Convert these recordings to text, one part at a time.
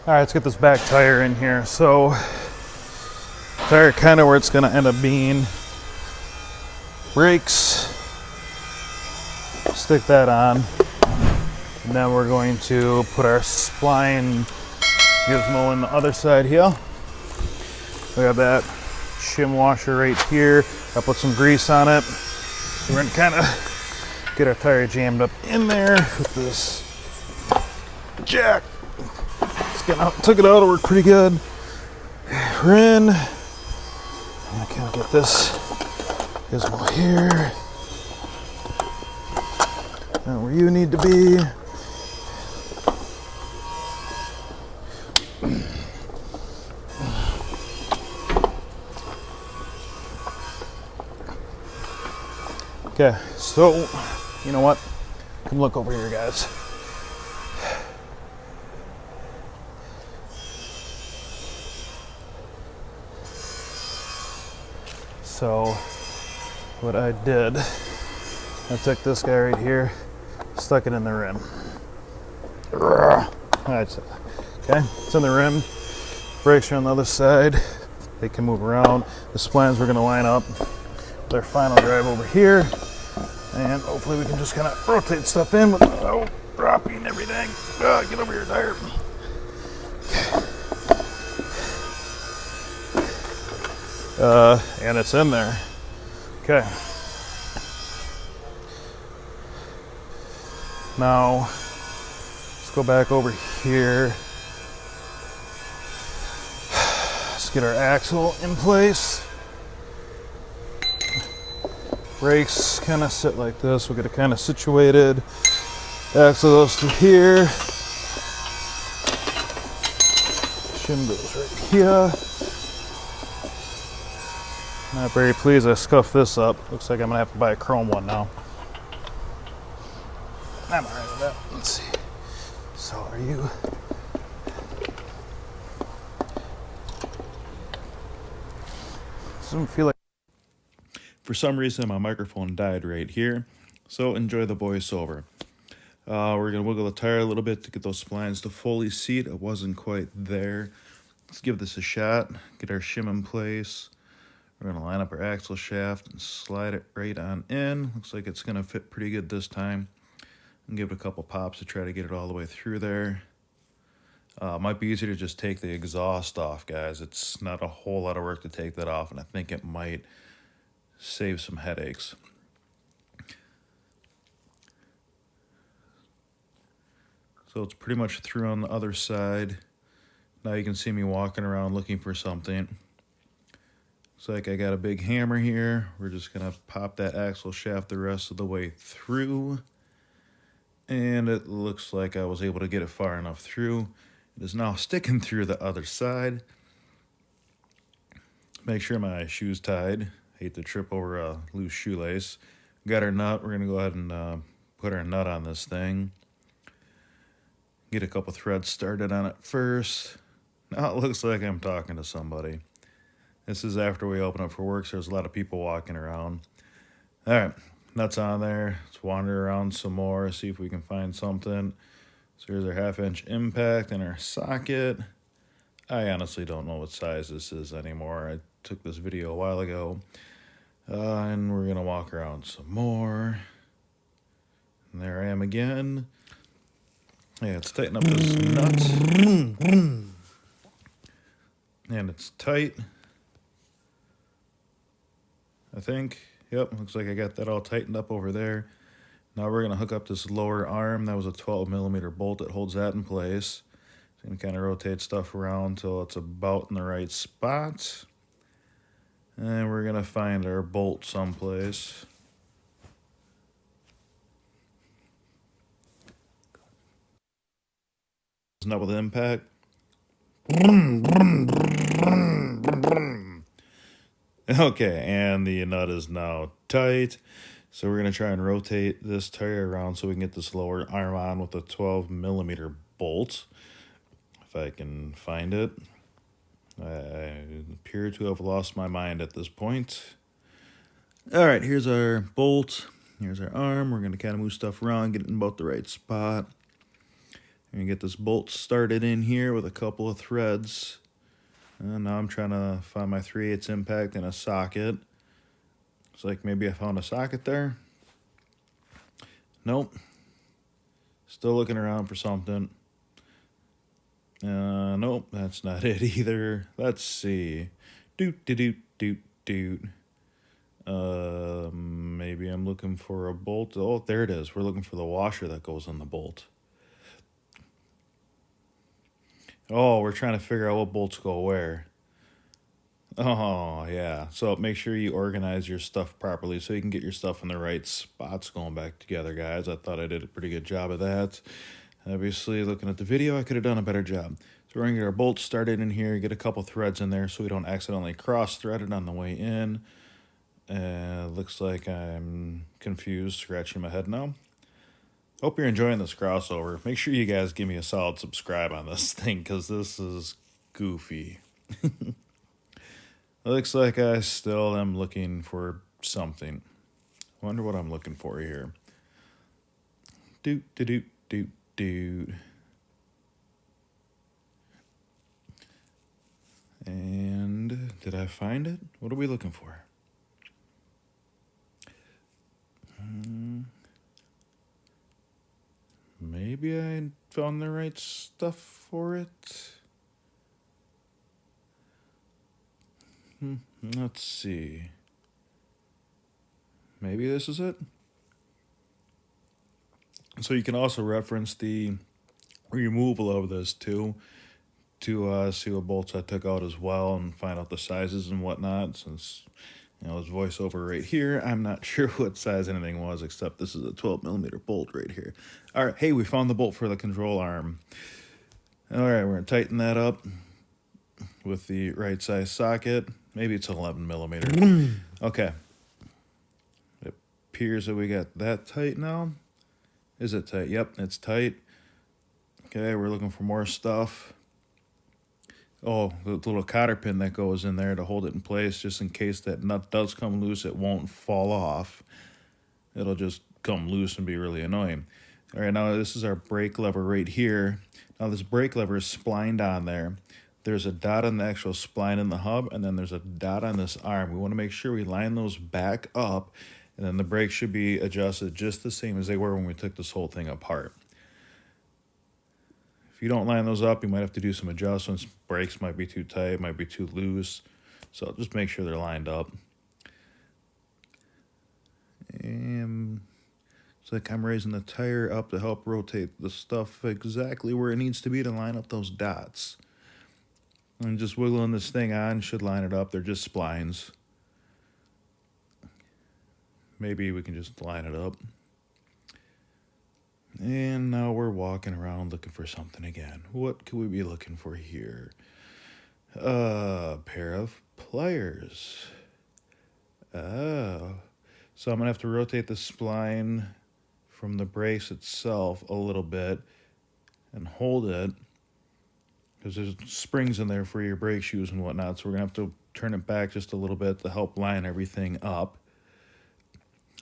All right, let's get this back tire in here. So, tire kind of where it's going to end up being. Brakes. Stick that on. And then we're going to put our spline gizmo in the other side here. We have that shim washer right here. I'll put some grease on it. We're going to kind of get our tire jammed up in there with this jack. Took it out, it worked pretty good. We're in. I kind of get this gizmo here. Now where you need to be. Okay, so you know what? Come look over here, guys. So what I did, I took this guy right here, stuck it in the rim. Alright, okay, it's in the rim. Brakes are on the other side. They can move around. The splines we're going to line up. Their final drive over here. And hopefully we can just kind of rotate stuff in without dropping everything. Get over here, tire. And it's in there. Okay. Now, let's go back over here. Let's get our axle in place. Brakes kind of sit like this. We'll get it kind of situated. Axle goes through here. Shim goes right here. Not very pleased I scuffed this up. Looks like I'm gonna have to buy a chrome one now. I'm alright with that. Let's see. So are you? Doesn't feel like. For some reason, my microphone died right here. So enjoy the voiceover. We're gonna wiggle the tire a little bit to get those splines to fully seat. It wasn't quite there. Let's give this a shot. Get our shim in place. We're going to line up our axle shaft and slide it right on in. Looks like it's going to fit pretty good this time. And give it a couple pops to try to get it all the way through there. Might be easier to just take the exhaust off, guys. It's not a whole lot of work to take that off, and I think it might save some headaches. So it's pretty much through on the other side. Now you can see me walking around looking for something. Looks like I got a big hammer here. We're just gonna pop that axle shaft the rest of the way through. And it looks like I was able to get it far enough through. It is now sticking through the other side. Make sure my shoe's tied. Hate to trip over a loose shoelace. Got our nut. We're gonna go ahead and put our nut on this thing. Get a couple threads started on it first. Now it looks like I'm talking to somebody. This is after we open up for work, so there's a lot of people walking around. All right, nuts on there. Let's wander around some more, see if we can find something. So here's our 1/2-inch impact and our socket. I honestly don't know what size this is anymore. I took this video a while ago. And we're gonna walk around some more. And there I am again. Yeah, let's tighten up this nut. And it's tight. I think. Yep, looks like I got that all tightened up over there. Now we're gonna hook up this lower arm. That was a 12mm bolt that holds that in place. It's gonna kind of rotate stuff around until it's about in the right spot. And we're gonna find our bolt someplace. Nut with impact. Okay, and the nut is now tight. So we're going to try and rotate this tire around so we can get this lower arm on with a 12mm bolt. If I can find it. I appear to have lost my mind at this point. All right, here's our bolt. Here's our arm. We're going to kind of move stuff around, get it in about the right spot. I'm gonna get this bolt started in here with a couple of threads. And now I'm trying to find my 3/8 impact in a socket. It's like maybe I found a socket there. Nope. Still looking around for something. Nope, that's not it either. Let's see. Doot, doot, doot, doot, doot. Maybe I'm looking for a bolt. Oh, there it is. We're looking for the washer that goes on the bolt. Oh, we're trying to figure out what bolts go where. Oh, yeah. So make sure you organize your stuff properly so you can get your stuff in the right spots going back together, guys. I thought I did a pretty good job of that. Obviously, looking at the video, I could have done a better job. So we're going to get our bolts started in here, get a couple threads in there so we don't accidentally cross-thread it on the way in. Looks like I'm confused, scratching my head now. Hope you're enjoying this crossover. Make sure you guys give me a solid subscribe on this thing because this is goofy. Looks like I still am looking for something. Wonder what I'm looking for here. Doot, doot, doot, doot, doot. And did I find it? What are we looking for? Maybe I found the right stuff for it. Let's see. Maybe this is it. So you can also reference the removal of this too to see what bolts I took out as well and find out the sizes and whatnot. Since it's voiceover right here, I'm not sure what size anything was except this is a 12mm bolt right here. All right, hey, we found the bolt for the control arm. All right, we're gonna tighten that up with the right size socket. Maybe it's 11mm. Okay. It appears that we got that tight now. Is it tight? Yep, it's tight. Okay, we're looking for more stuff. Oh, the little cotter pin that goes in there to hold it in place, just in case that nut does come loose, it won't fall off. It'll just come loose and be really annoying. All right, now this is our brake lever right here. Now this brake lever is splined on there. There's a dot on the actual spline in the hub, and then there's a dot on this arm. We want to make sure we line those back up, and then the brakes should be adjusted just the same as they were when we took this whole thing apart. If you don't line those up, you might have to do some adjustments. Brakes might be too tight, might be too loose. So just make sure they're lined up. And it's like I'm raising the tire up to help rotate the stuff exactly where it needs to be to line up those dots. And just wiggling this thing on should line it up. They're just splines. Maybe we can just line it up. And now we're walking around looking for something again. What could we be looking for here? A pair of pliers. Oh. So I'm going to have to rotate the spline from the brace itself a little bit and hold it, because there's springs in there for your brake shoes and whatnot. So we're going to have to turn it back just a little bit to help line everything up.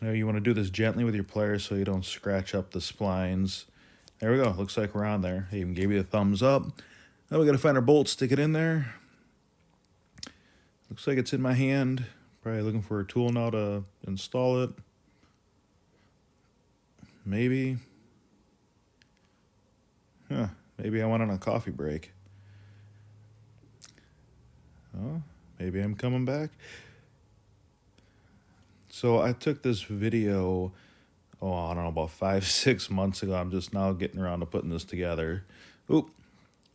Now you want to do this gently with your pliers so you don't scratch up the splines. There we go. Looks like we're on there. I even gave you a thumbs up. Now we got to find our bolt, stick it in there. Looks like it's in my hand. Probably looking for a tool now to install it. Maybe. Maybe I went on a coffee break. Oh, maybe I'm coming back. So I took this video, I don't know, about 5-6 months ago. I'm just now getting around to putting this together. Oop.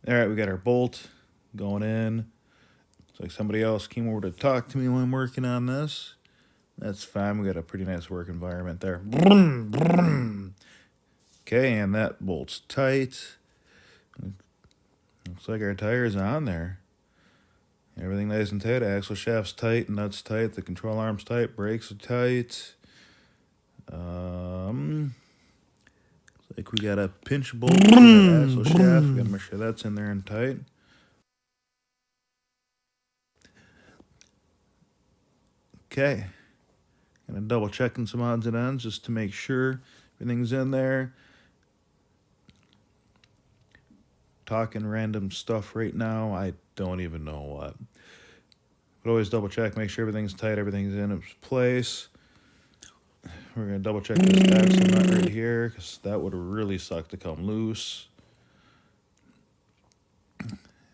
All right, we got our bolt going in. It's like somebody else came over to talk to me when I'm working on this. That's fine. We got a pretty nice work environment there. Okay, and that bolt's tight. Looks like our tire's on there. Everything nice and tight. Axle shaft's tight, nuts tight, the control arm's tight, brakes are tight. Looks like we got a pinch bolt for the axle shaft. We gotta make sure that's in there and tight. Okay. Gonna double checking some odds and ends just to make sure everything's in there. talking random stuff right now. I don't even know what. But always double check, make sure everything's tight, everything's in its place. We're going to double check this axle nut right here because that would really suck to come loose.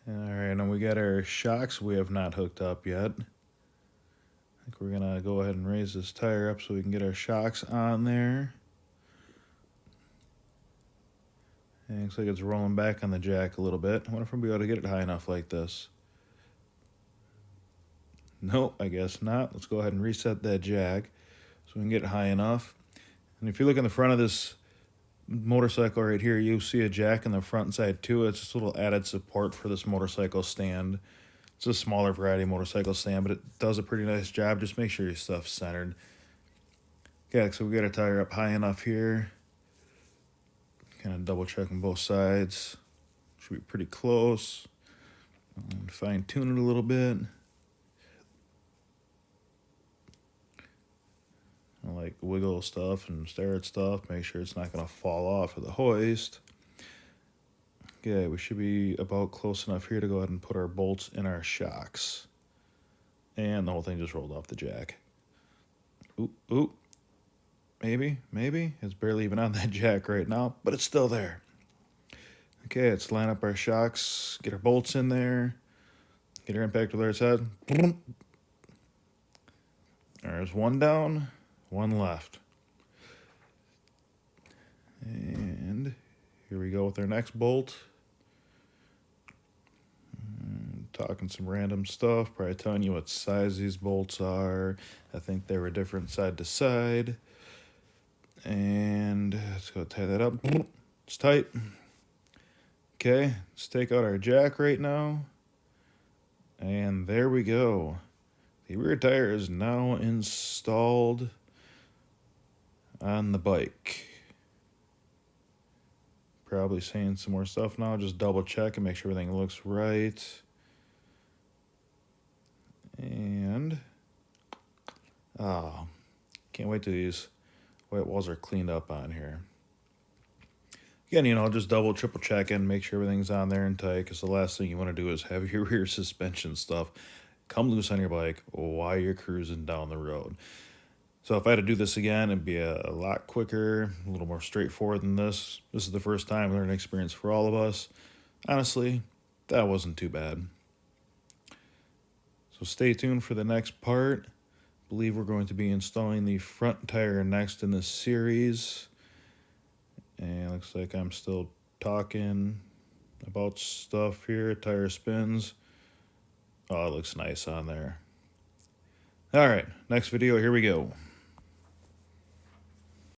Alright, and we got our shocks we have not hooked up yet. I think we're going to go ahead and raise this tire up so we can get our shocks on there. And it looks like it's rolling back on the jack a little bit. I wonder if we'll be able to get it high enough like this. Nope, I guess not. Let's go ahead and reset that jack so we can get it high enough. And if you look in the front of this motorcycle right here, you see a jack in the front side too. It's just a little added support for this motorcycle stand. It's a smaller variety motorcycle stand, but it does a pretty nice job. Just make sure your stuff's centered. Okay, so we got our tire up high enough here. Kind of double checking both sides. Should be pretty close. Fine tune it a little bit. I like wiggle stuff and stare at stuff. Make sure it's not going to fall off of the hoist. Okay, we should be about close enough here to go ahead and put our bolts in our shocks. And the whole thing just rolled off the jack. Oop, oop. Maybe. It's barely even on that jack right now, but it's still there. Okay, let's line up our shocks, get our bolts in there, get our impact with our side. There's one down, one left. And here we go with our next bolt. Talking some random stuff, probably telling you what size these bolts are. I think they were different side to side. And let's go tie that up. It's tight. Okay, let's take out our jack right now. And there we go. The rear tire is now installed on the bike. Probably saying some more stuff now. Just double check and make sure everything looks right. And can't wait till these white walls are cleaned up on here. Again, just double, triple check and make sure everything's on there and tight, because the last thing you want to do is have your rear suspension stuff come loose on your bike while you're cruising down the road. So if I had to do this again, it'd be a lot quicker, a little more straightforward than this. This is the first time learning experience for all of us. Honestly, that wasn't too bad. So stay tuned for the next part. I believe we're going to be installing the front tire next in this series. And looks like I'm still talking about stuff here. Tire spins. Oh, it looks nice on there. All right, next video, here we go.